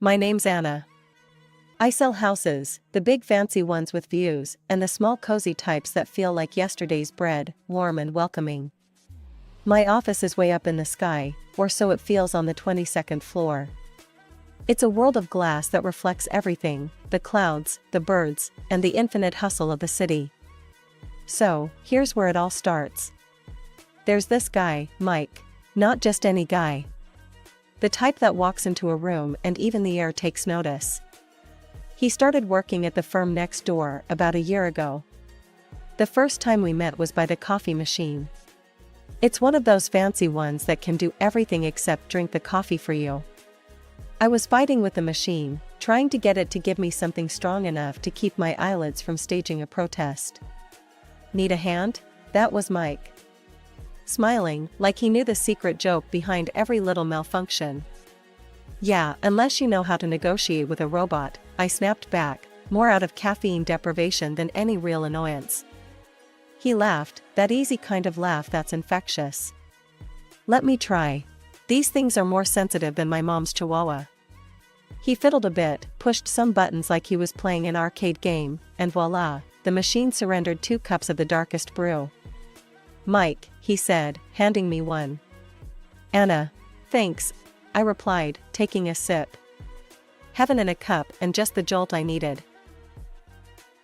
My name's Anna. I sell houses, the big fancy ones with views, and the small cozy types that feel like yesterday's bread, warm and welcoming. My office is way up in the sky, or so it feels on the 22nd floor. It's a world of glass that reflects everything, the clouds, the birds, and the infinite hustle of the city. So, here's where it all starts. There's this guy, Mike. Not just any guy. The type that walks into a room and even the air takes notice. He started working at the firm next door about a year ago. The first time we met was by the coffee machine. It's one of those fancy ones that can do everything except drink the coffee for you. I was fighting with the machine, trying to get it to give me something strong enough to keep my eyelids from staging a protest. Need a hand? That was Mike. Smiling, like he knew the secret joke behind every little malfunction. Yeah, unless you know how to negotiate with a robot, I snapped back, more out of caffeine deprivation than any real annoyance. He laughed, that easy kind of laugh that's infectious. Let me try. These things are more sensitive than my mom's chihuahua. He fiddled a bit, pushed some buttons like he was playing an arcade game, and voila, the machine surrendered 2 cups of the darkest brew. Mike, he said, handing me one. Anna. Thanks, I replied, taking a sip. Heaven in a cup and just the jolt I needed.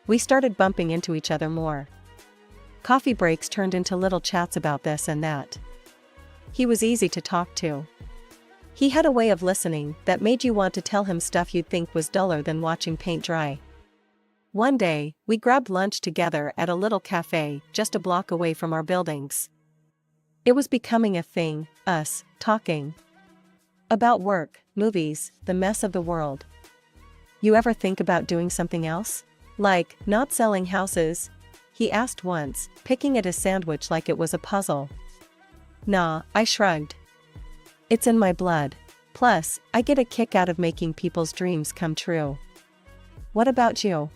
We started bumping into each other more. Coffee breaks turned into little chats about this and that. He was easy to talk to. He had a way of listening that made you want to tell him stuff you'd think was duller than watching paint dry. One day, we grabbed lunch together at a little cafe just a block away from our buildings. It was becoming a thing, us, talking. About work, movies, the mess of the world. You ever think about doing something else? Like, not selling houses? He asked once, picking at his sandwich like it was a puzzle. Nah, I shrugged. It's in my blood. Plus, I get a kick out of making people's dreams come true. What about you?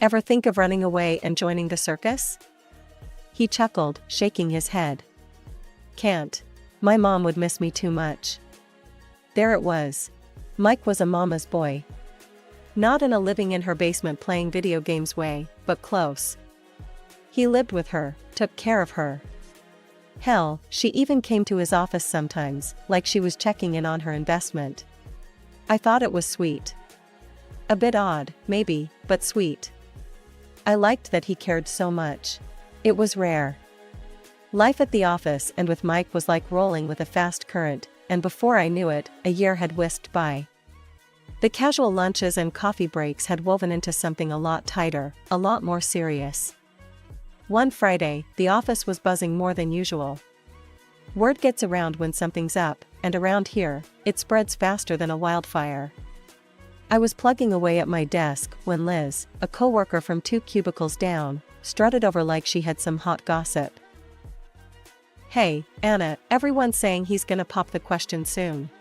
Ever think of running away and joining the circus? He chuckled, shaking his head. Can't. My mom would miss me too much. There it was. Mike was a mama's boy. Not in a living in her basement playing video games way, but close. He lived with her, took care of her. Hell, she even came to his office sometimes, like she was checking in on her investment. I thought it was sweet. A bit odd, maybe, but sweet. I liked that he cared so much. It was rare. Life at the office and with Mike was like rolling with a fast current, and before I knew it, a year had whisked by. The casual lunches and coffee breaks had woven into something a lot tighter, a lot more serious. One Friday, the office was buzzing more than usual. Word gets around when something's up, and around here, it spreads faster than a wildfire. I was plugging away at my desk when Liz, a coworker from 2 cubicles down, strutted over like she had some hot gossip. Hey, Anna, everyone's saying he's gonna pop the question soon.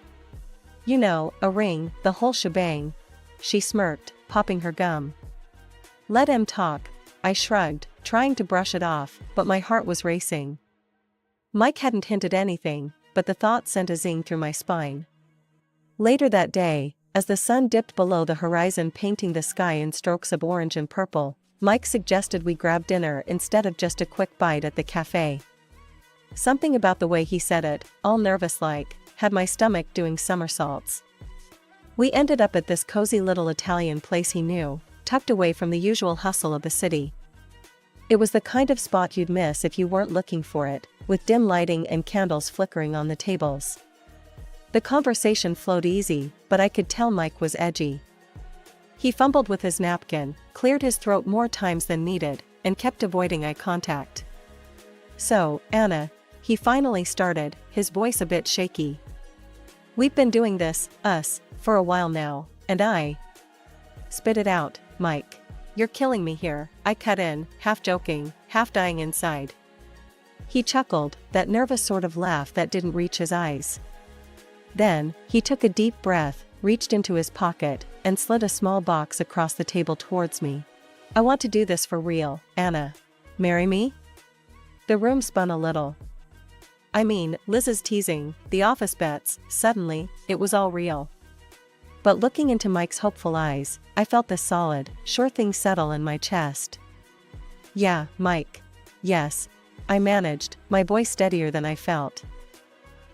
You know, a ring, the whole shebang. She smirked, popping her gum. Let him talk, I shrugged, trying to brush it off, but my heart was racing. Mike hadn't hinted anything, but the thought sent a zing through my spine. Later that day, as the sun dipped below the horizon painting the sky in strokes of orange and purple, Mike suggested we grab dinner instead of just a quick bite at the cafe. Something about the way he said it, all nervous-like, had my stomach doing somersaults. We ended up at this cozy little Italian place he knew, tucked away from the usual hustle of the city. It was the kind of spot you'd miss if you weren't looking for it, with dim lighting and candles flickering on the tables. The conversation flowed easy, but I could tell Mike was edgy. He fumbled with his napkin, cleared his throat more times than needed, and kept avoiding eye contact. So, Anna, he finally started, his voice a bit shaky. We've been doing this, us, for a while now, and I... Spit it out, Mike. You're killing me here, I cut in, half joking, half dying inside. He chuckled, that nervous sort of laugh that didn't reach his eyes. Then, he took a deep breath, reached into his pocket, and slid a small box across the table towards me. I want to do this for real, Anna. Marry me? The room spun a little. I mean, Liz's teasing, the office bets, suddenly, it was all real. But looking into Mike's hopeful eyes, I felt this solid, sure thing settle in my chest. "Yeah, Mike. Yes." I managed, my voice steadier than I felt.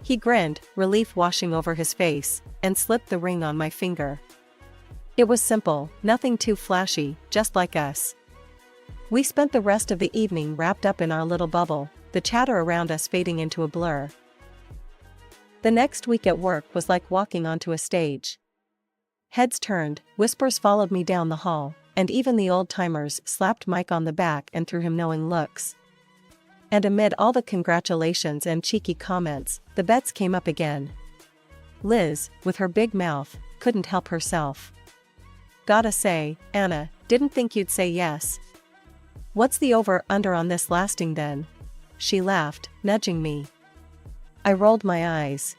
He grinned, relief washing over his face, and slipped the ring on my finger. It was simple, nothing too flashy, just like us. We spent the rest of the evening wrapped up in our little bubble, the chatter around us fading into a blur. The next week at work was like walking onto a stage. Heads turned, whispers followed me down the hall, and even the old-timers slapped Mike on the back and threw him knowing looks. And amid all the congratulations and cheeky comments, the bets came up again. Liz, with her big mouth, couldn't help herself. "Gotta say, Anna, didn't think you'd say yes. What's the over-under on this lasting then?" She laughed, nudging me. I rolled my eyes.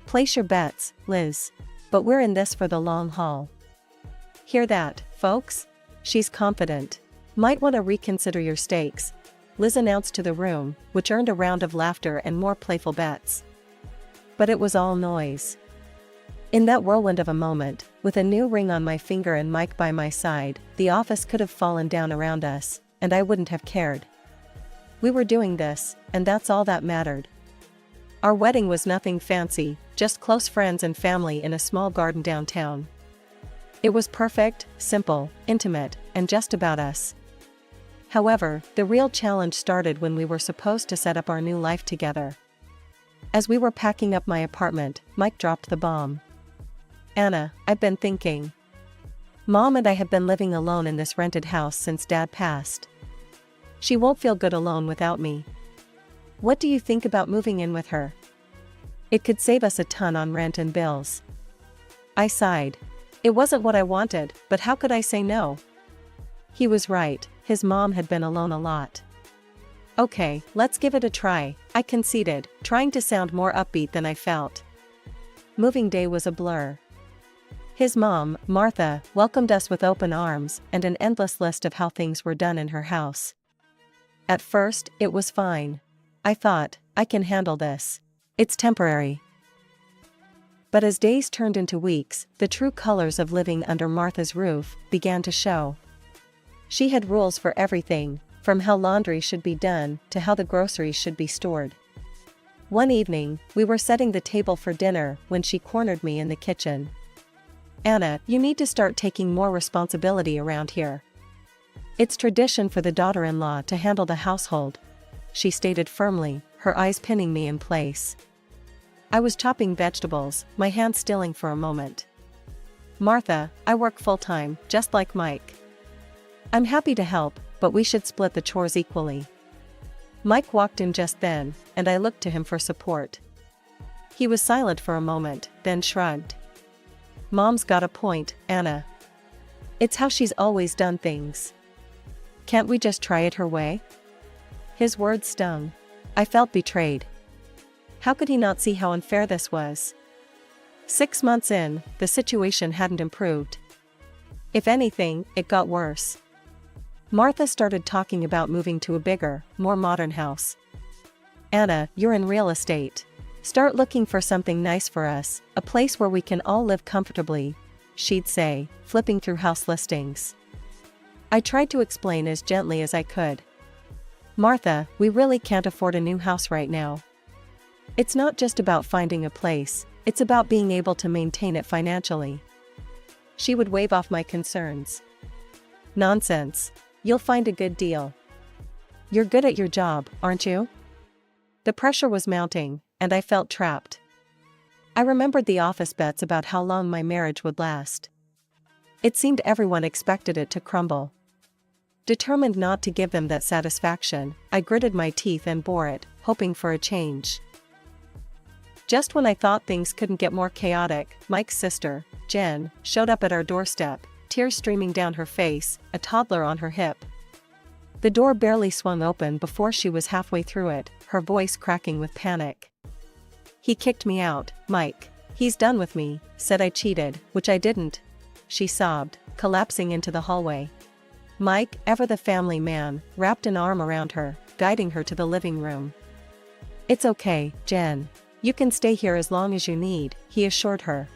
"Place your bets, Liz. But we're in this for the long haul." Hear that, folks? She's confident. Might want to reconsider your stakes, Liz announced to the room, which earned a round of laughter and more playful bets. But it was all noise. In that whirlwind of a moment, with a new ring on my finger and Mike by my side, the office could have fallen down around us, and I wouldn't have cared. We were doing this, and that's all that mattered. Our wedding was nothing fancy, just close friends and family in a small garden downtown. It was perfect, simple, intimate, and just about us. However, the real challenge started when we were supposed to set up our new life together. As we were packing up my apartment, Mike dropped the bomb. "Anna, I've been thinking. Mom and I have been living alone in this rented house since Dad passed. She won't feel good alone without me. What do you think about moving in with her? It could save us a ton on rent and bills." I sighed. It wasn't what I wanted, but how could I say no? He was right, his mom had been alone a lot. "Okay, let's give it a try," I conceded, trying to sound more upbeat than I felt. Moving day was a blur. His mom, Martha, welcomed us with open arms and an endless list of how things were done in her house. At first, it was fine. I thought, I can handle this. It's temporary. But as days turned into weeks, the true colors of living under Martha's roof began to show. She had rules for everything, from how laundry should be done to how the groceries should be stored. One evening, we were setting the table for dinner when she cornered me in the kitchen. "Anna, you need to start taking more responsibility around here. It's tradition for the daughter-in-law to handle the household," she stated firmly, her eyes pinning me in place. I was chopping vegetables, my hands stilling for a moment. "Martha, I work full-time, just like Mike. I'm happy to help, but we should split the chores equally." Mike walked in just then, and I looked to him for support. He was silent for a moment, then shrugged. "Mom's got a point, Anna. It's how she's always done things. Can't we just try it her way?" His words stung. I felt betrayed. How could he not see how unfair this was? 6 months in, the situation hadn't improved. If anything, it got worse. Martha started talking about moving to a bigger, more modern house. "Anna, you're in real estate. Start looking for something nice for us, a place where we can all live comfortably," she'd say, flipping through house listings. I tried to explain as gently as I could. "Martha, we really can't afford a new house right now. It's not just about finding a place, it's about being able to maintain it financially." She would wave off my concerns. "Nonsense. You'll find a good deal. You're good at your job, aren't you?" The pressure was mounting, and I felt trapped. I remembered the office bets about how long my marriage would last. It seemed everyone expected it to crumble. Determined not to give them that satisfaction, I gritted my teeth and bore it, hoping for a change. Just when I thought things couldn't get more chaotic, Mike's sister, Jen, showed up at our doorstep, tears streaming down her face, a toddler on her hip. The door barely swung open before she was halfway through it, her voice cracking with panic. "He kicked me out, Mike. He's done with me," said I cheated, which I didn't. She sobbed, collapsing into the hallway. Mike, ever the family man, wrapped an arm around her, guiding her to the living room. "It's okay, Jen. You can stay here as long as you need," he assured her.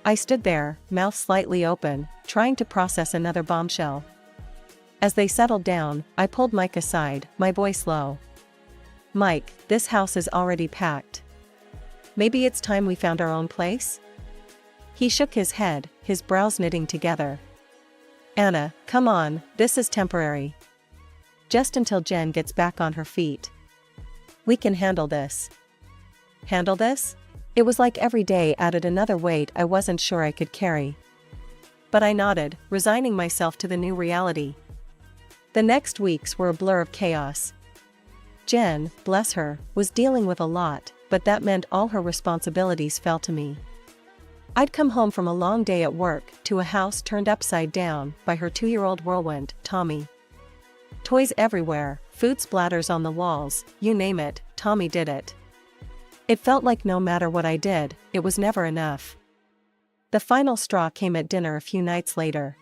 I stood there, mouth slightly open, trying to process another bombshell. As they settled down, I pulled Mike aside, my voice low. "Mike, this house is already packed. Maybe it's time we found our own place?" He shook his head, his brows knitting together. "Anna, come on, this is temporary. Just until Jen gets back on her feet. We can handle this." Handle this? It was like every day added another weight I wasn't sure I could carry. But I nodded, resigning myself to the new reality. The next weeks were a blur of chaos. Jen, bless her, was dealing with a lot, but that meant all her responsibilities fell to me. I'd come home from a long day at work to a house turned upside down by her 2-year-old whirlwind, Tommy. Toys everywhere, food splatters on the walls, you name it, Tommy did it. It felt like no matter what I did, it was never enough. The final straw came at dinner a few nights later.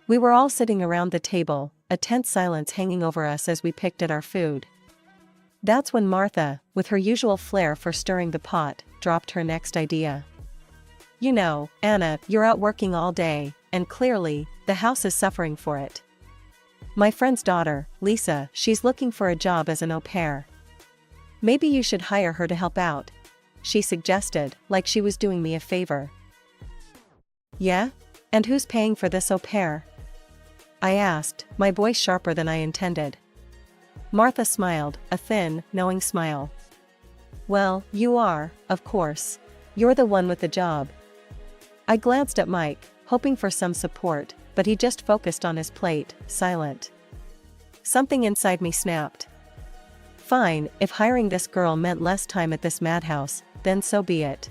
We were all sitting around the table, a tense silence hanging over us as we picked at our food. That's when Martha, with her usual flair for stirring the pot, dropped her next idea. "You know, Anna, you're out working all day, and clearly, the house is suffering for it. My friend's daughter, Lisa, she's looking for a job as an au pair. Maybe you should hire her to help out," she suggested, like she was doing me a favor. "Yeah? And who's paying for this au pair?" I asked, my voice sharper than I intended. Martha smiled, a thin, knowing smile. "Well, you are, of course. You're the one with the job." I glanced at Mike, hoping for some support, but he just focused on his plate, silent. Something inside me snapped. Fine, if hiring this girl meant less time at this madhouse, then so be it.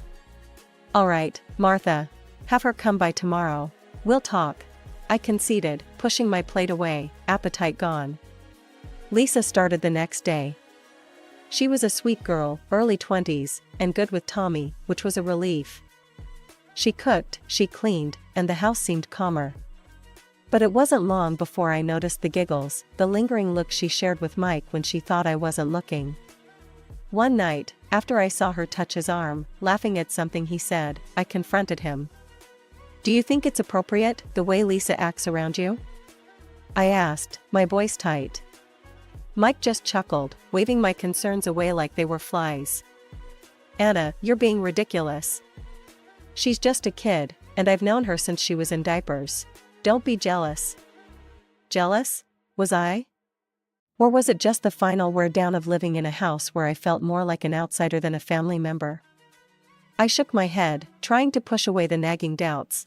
"All right, Martha. Have her come by tomorrow. We'll talk," I conceded, pushing my plate away, appetite gone. Lisa started the next day. She was a sweet girl, early 20s, and good with Tommy, which was a relief. She cooked, she cleaned, and the house seemed calmer. But it wasn't long before I noticed the giggles, the lingering look she shared with Mike when she thought I wasn't looking. One night, after I saw her touch his arm, laughing at something he said, I confronted him. "Do you think it's appropriate, the way Lisa acts around you?" I asked, my voice tight. Mike just chuckled, waving my concerns away like they were flies. "Anna, you're being ridiculous. She's just a kid, and I've known her since she was in diapers. Don't be jealous." Jealous? Was I? Or was it just the final wear down of living in a house where I felt more like an outsider than a family member? I shook my head, trying to push away the nagging doubts.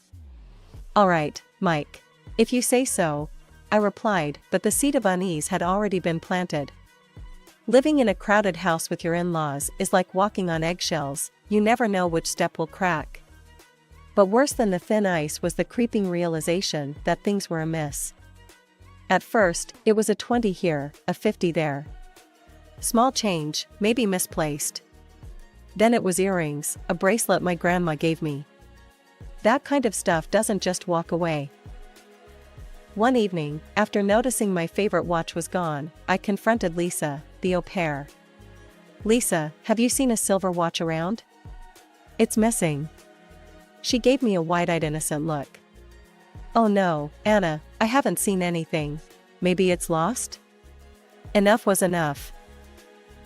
"All right, Mike. If you say so," I replied, but the seed of unease had already been planted. Living in a crowded house with your in-laws is like walking on eggshells, you never know which step will crack. But worse than the thin ice was the creeping realization that things were amiss. At first, it was a 20 here, a 50 there. Small change, maybe misplaced. Then it was earrings, a bracelet my grandma gave me. That kind of stuff doesn't just walk away. One evening, after noticing my favorite watch was gone, I confronted Lisa, the au pair. "Lisa, have you seen a silver watch around? It's missing." She gave me a wide-eyed innocent look. "Oh no, Anna, I haven't seen anything. Maybe it's lost?" Enough was enough.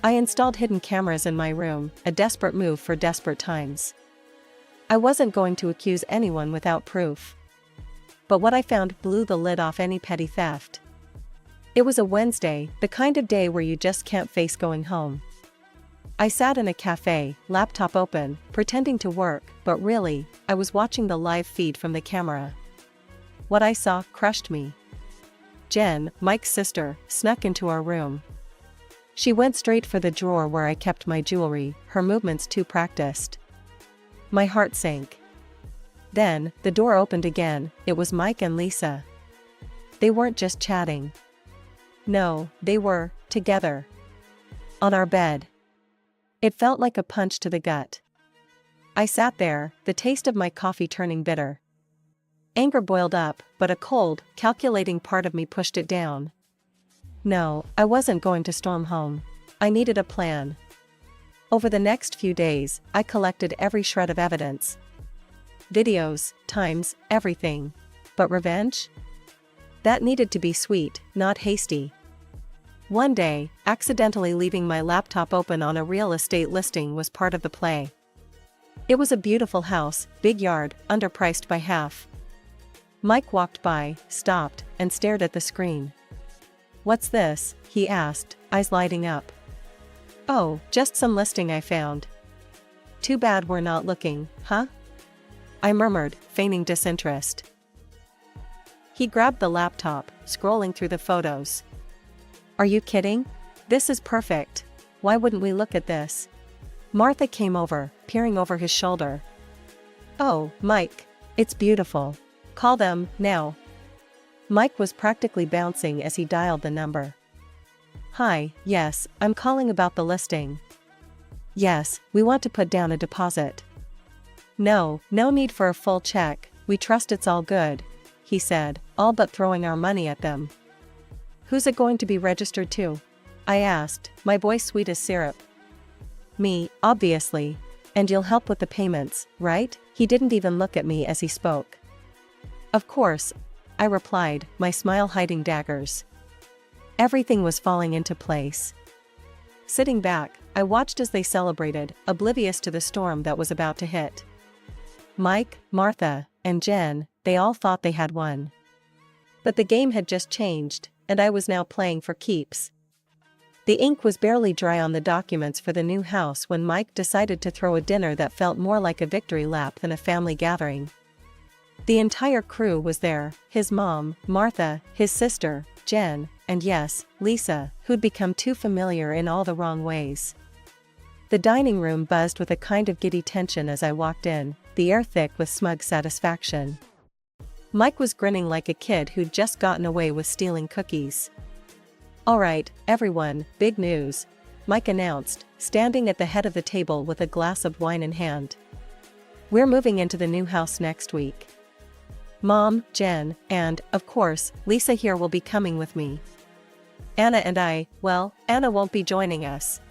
I installed hidden cameras in my room, a desperate move for desperate times. I wasn't going to accuse anyone without proof. But what I found blew the lid off any petty theft. It was a Wednesday, the kind of day where you just can't face going home. I sat in a cafe, laptop open, pretending to work, but really, I was watching the live feed from the camera. What I saw crushed me. Jen, Mike's sister, snuck into our room. She went straight for the drawer where I kept my jewelry, her movements too practiced. My heart sank. Then, the door opened again, it was Mike and Lisa. They weren't just chatting. No, they were, together. On our bed. It felt like a punch to the gut. I sat there, the taste of my coffee turning bitter. Anger boiled up, but a cold, calculating part of me pushed it down. No, I wasn't going to storm home. I needed a plan. Over the next few days, I collected every shred of evidence. videos, times, everything. But revenge? That needed to be sweet, not hasty. One day, accidentally leaving my laptop open on a real estate listing was part of the play. It was a beautiful house, big yard, underpriced by half. Mike walked by, stopped, and stared at the screen. "What's this?" he asked, eyes lighting up. "Oh, just some listing I found." "Too bad we're not looking, huh?" I murmured, feigning disinterest. He grabbed the laptop, scrolling through the photos. "Are you kidding? This is perfect. Why wouldn't we look at this?" Martha came over, peering over his shoulder. "Oh, Mike. It's beautiful. Call them, now." Mike was practically bouncing as he dialed the number. "Hi, yes, I'm calling about the listing." "Yes, we want to put down a deposit." No need for a full check, we trust it's all good," he said, all but throwing our money at them. "Who's it going to be registered to?" I asked, my voice sweet as syrup. "Me, obviously. And you'll help with the payments, right?" He didn't even look at me as he spoke. "Of course," I replied, my smile hiding daggers. Everything was falling into place. Sitting back, I watched as they celebrated, oblivious to the storm that was about to hit. Mike, Martha, and Jen, they all thought they had won. But the game had just changed, and I was now playing for keeps. The ink was barely dry on the documents for the new house when Mike decided to throw a dinner that felt more like a victory lap than a family gathering. The entire crew was there, his mom, Martha, his sister, Jen, and yes, Lisa, who'd become too familiar in all the wrong ways. The dining room buzzed with a kind of giddy tension as I walked in, the air thick with smug satisfaction. Mike was grinning like a kid who'd just gotten away with stealing cookies. "All right, everyone, big news," Mike announced, standing at the head of the table with a glass of wine in hand. "We're moving into the new house next week. Mom, Jen, and, of course, Lisa here will be coming with me. Anna and Anna won't be joining us."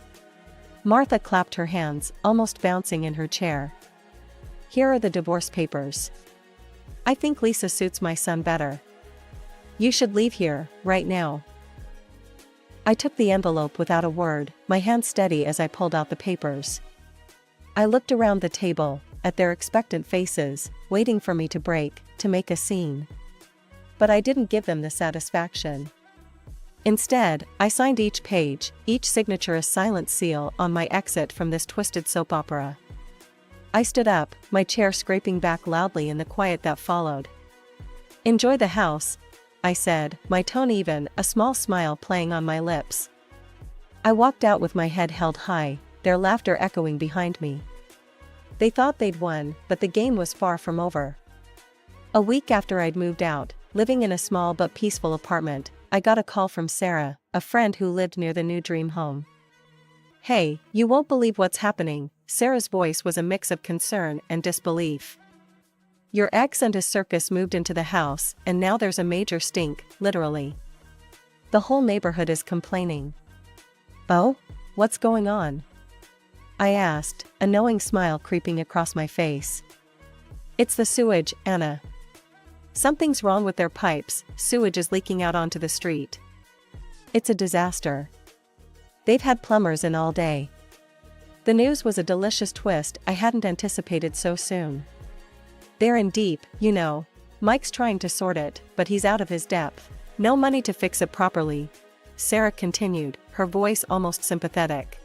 Martha clapped her hands, almost bouncing in her chair. "Here are the divorce papers. I think Lisa suits my son better. You should leave here, right now." I took the envelope without a word, my hand steady as I pulled out the papers. I looked around the table, at their expectant faces, waiting for me to break, to make a scene. But I didn't give them the satisfaction. Instead, I signed each page, each signature a silent seal on my exit from this twisted soap opera. I stood up, my chair scraping back loudly in the quiet that followed. "Enjoy the house," I said, my tone even, a small smile playing on my lips. I walked out with my head held high, their laughter echoing behind me. They thought they'd won, but the game was far from over. A week after I'd moved out, living in a small but peaceful apartment, I got a call from Sarah, a friend who lived near the new dream home. "Hey, you won't believe what's happening." Sarah's voice was a mix of concern and disbelief. "Your ex and his circus moved into the house, and now there's a major stink, literally. The whole neighborhood is complaining." "Oh? What's going on?" I asked, a knowing smile creeping across my face. "It's the sewage, Anna. Something's wrong with their pipes, sewage is leaking out onto the street. It's a disaster. They've had plumbers in all day." The news was a delicious twist I hadn't anticipated so soon. "They're in deep, you know. Mike's trying to sort it, but he's out of his depth. No money to fix it properly," Sarah continued, her voice almost sympathetic.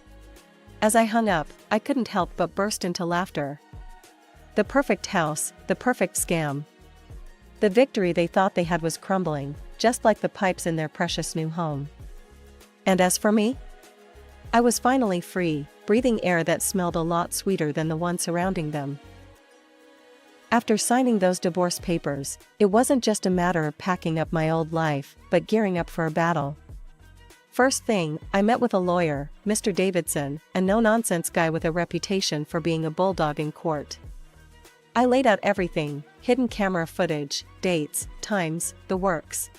As I hung up, I couldn't help but burst into laughter. The perfect house, the perfect scam. The victory they thought they had was crumbling, just like the pipes in their precious new home. And as for me? I was finally free, breathing air that smelled a lot sweeter than the one surrounding them. After signing those divorce papers, it wasn't just a matter of packing up my old life, but gearing up for a battle. First thing, I met with a lawyer, Mr. Davidson, a no-nonsense guy with a reputation for being a bulldog in court. I laid out everything, hidden camera footage, dates, times, the works.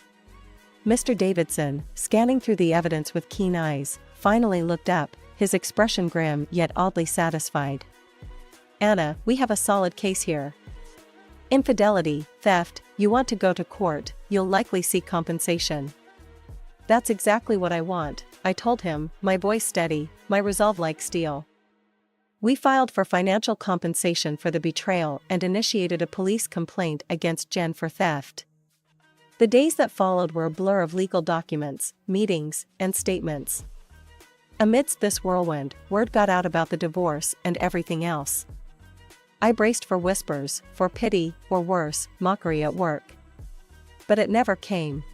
Mr. Davidson, scanning through the evidence with keen eyes, finally looked up, his expression grim yet oddly satisfied. "Anna, we have a solid case here. Infidelity, theft, you want to go to court, you'll likely seek compensation. That's exactly what I want, I told him, my voice steady, my resolve like steel. We filed for financial compensation for the betrayal and initiated a police complaint against Jen for theft. The days that followed were a blur of legal documents, meetings, and statements. Amidst this whirlwind, word got out about the divorce and everything else. I braced for whispers, for pity, or worse, mockery at work. But it never came.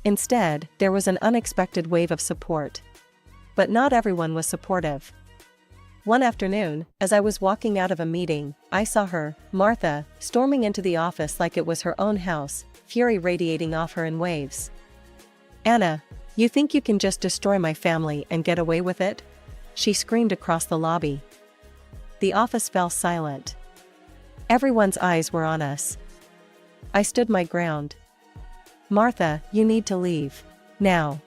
Instead, there was an unexpected wave of support. But not everyone was supportive. One afternoon, as I was walking out of a meeting, I saw her, Martha, storming into the office like it was her own house, fury radiating off her in waves. "Anna, you think you can just destroy my family and get away with it?" she screamed across the lobby. The office fell silent. Everyone's eyes were on us. I stood my ground. "Martha, you need to leave. Now."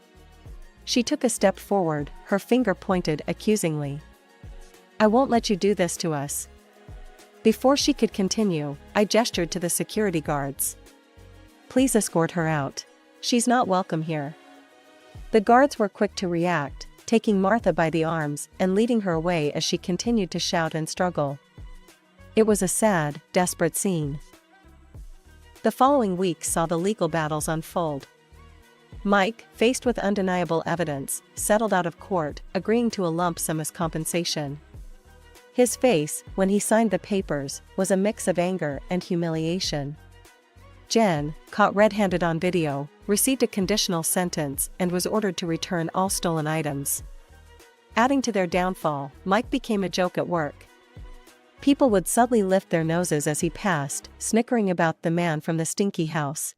She took a step forward, her finger pointed accusingly. "I won't let you do this to us." Before she could continue, I gestured to the security guards. "Please escort her out. She's not welcome here." The guards were quick to react, taking Martha by the arms and leading her away as she continued to shout and struggle. It was a sad, desperate scene. The following week saw the legal battles unfold. Mike, faced with undeniable evidence, settled out of court, agreeing to a lump sum as compensation. His face, when he signed the papers, was a mix of anger and humiliation. Jen, caught red-handed on video, received a conditional sentence and was ordered to return all stolen items. Adding to their downfall, Mike became a joke at work. People would suddenly lift their noses as he passed, snickering about the man from the stinky house.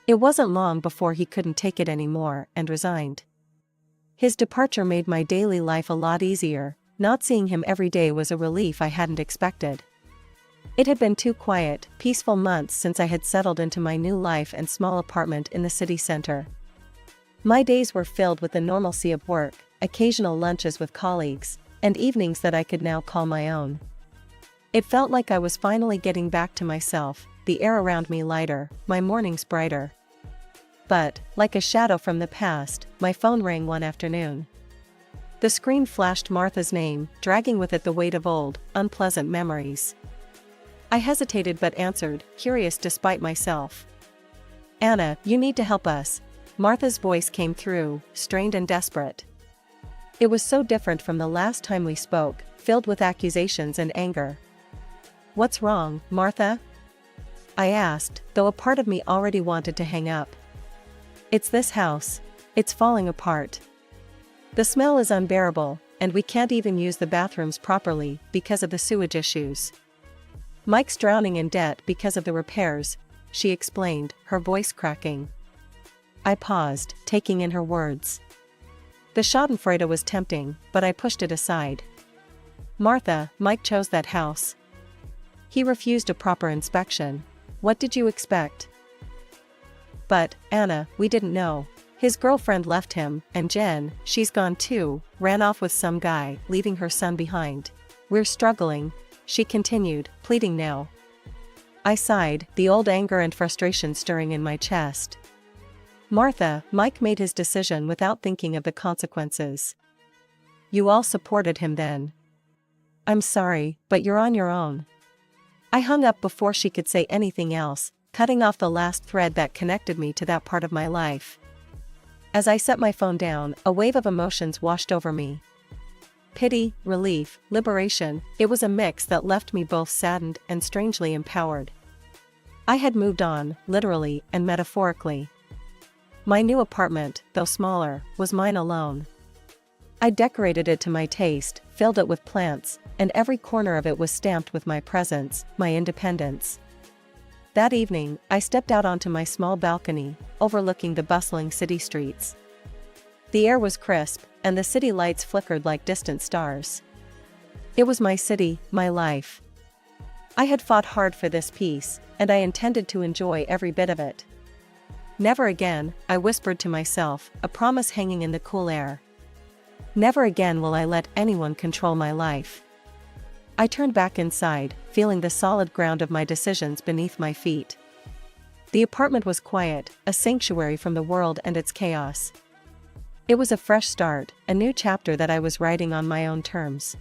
It wasn't long before he couldn't take it anymore and resigned. His departure made my daily life a lot easier. Not seeing him every day was a relief I hadn't expected. It had been 2 quiet, peaceful months since I had settled into my new life and small apartment in the city center. My days were filled with the normalcy of work, occasional lunches with colleagues, and evenings that I could now call my own. It felt like I was finally getting back to myself, the air around me lighter, my mornings brighter. But, like a shadow from the past, my phone rang one afternoon. The screen flashed Martha's name, dragging with it the weight of old, unpleasant memories. I hesitated but answered, curious despite myself. "Anna, you need to help us." Martha's voice came through, strained and desperate. It was so different from the last time we spoke, filled with accusations and anger. "What's wrong, Martha?" I asked, though a part of me already wanted to hang up. "It's this house. It's falling apart. The smell is unbearable, and we can't even use the bathrooms properly because of the sewage issues. Mike's drowning in debt because of the repairs," she explained, her voice cracking. I paused, taking in her words. The schadenfreude was tempting, but I pushed it aside. "Martha, Mike chose that house. He refused a proper inspection. What did you expect?" "But, Anna, we didn't know. His girlfriend left him, and Jen, she's gone too, ran off with some guy, leaving her son behind. We're struggling," she continued, pleading now. I sighed, the old anger and frustration stirring in my chest. "Martha, Mike made his decision without thinking of the consequences. You all supported him then. I'm sorry, but you're on your own." I hung up before she could say anything else, cutting off the last thread that connected me to that part of my life. As I set my phone down, a wave of emotions washed over me. Pity, relief, liberation, it was a mix that left me both saddened and strangely empowered. I had moved on, literally and metaphorically. My new apartment, though smaller, was mine alone. I decorated it to my taste, filled it with plants, and every corner of it was stamped with my presence, my independence. That evening, I stepped out onto my small balcony, overlooking the bustling city streets. The air was crisp, and the city lights flickered like distant stars. It was my city, my life. I had fought hard for this peace, and I intended to enjoy every bit of it. Never again, I whispered to myself, a promise hanging in the cool air. Never again will I let anyone control my life. I turned back inside, feeling the solid ground of my decisions beneath my feet. The apartment was quiet, a sanctuary from the world and its chaos. It was a fresh start, a new chapter that I was writing on my own terms.